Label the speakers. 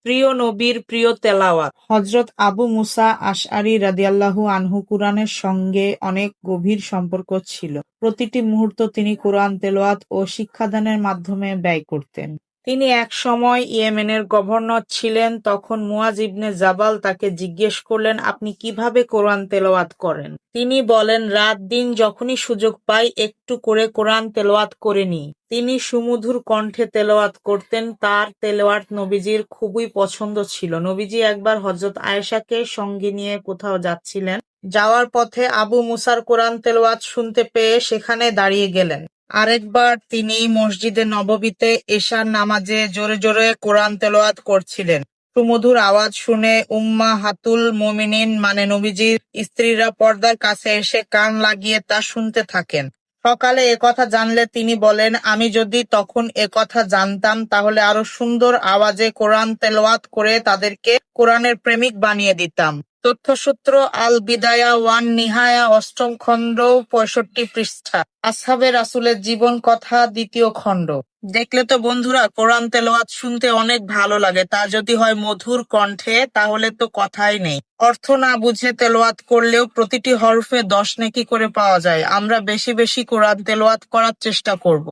Speaker 1: প্রিয় নবীর প্রিয় তেলাওয়াত। হযরত আবু মুসা আশআরী রাদিয়াল্লাহু আনহু কুরআনের সঙ্গে অনেক গভীর সম্পর্ক ছিল। প্রতিটি মুহূর্ত তিনি কুরআন তেলাওয়াত ও শিক্ষাদানের মাধ্যমে ব্যয় করতেন। তিনি একসময় ইয়েমেনের গভর্নর ছিলেন। তখন মুয়াজ ইবনে জাবাল তাকে জিজ্ঞেস করলেন, আপনি কিভাবে কোরআন তেলাওয়াত করেন? তিনি বলেন, রাত-দিন যখনই সুযোগ পাই একটু করে কোরআন তেলাওয়াত করে নিই। তিনি সুমধুর কণ্ঠে তেলাওয়াত করতেন। তার তেলাওয়াত নবীজির খুবই পছন্দ ছিল। নবীজি একবার হযরত আয়েশাকে সঙ্গে নিয়ে কোথাও যাচ্ছিলেন। যাওয়ার পথে আবু মুসার কোরআন তেলাওয়াত শুনতে পেয়ে সেখানে দাঁড়িয়ে গেলেন। আরেকবার তিনি মসজিদে নববীতে এশার নামাজে জোরে জোরে কোরআন তেলাওয়াত করছিলেন। সুমধুর আওয়াজ শুনে উম্মাহাতুল মুমিনিন মানে নবীজির স্ত্রীরা পর্দার কাছে এসে কান লাগিয়ে তা শুনতে থাকেন। সকালে একথা জানলে তিনি বলেন, আমি যদি তখন একথা জানতাম তাহলে আরো সুন্দর আওয়াজে কোরআন তেলাওয়াত করে তাদেরকে কোরআনের প্রেমিক বানিয়ে দিতাম। তথ্যসূত্র আল বিদায়া ওয়ান নিহায়া, ৮ম খণ্ড, ৬৫ পৃষ্ঠা। আসহাবে রাসূলের জীবন কথা, ২য় খণ্ড। দেখলে তো বন্ধুরা, কোরআন তেলাওয়াত শুনতে অনেক ভালো লাগে। তা যদি হয় মধুর কণ্ঠে, তাহলে তো কথাই নেই। অর্থ না বুঝে তেলাওয়াত করলেও প্রতিটি হরফে ১০ নেকি করে পাওয়া যায়। আমরা বেশি বেশি কোরআন তেলাওয়াত করার চেষ্টা করব।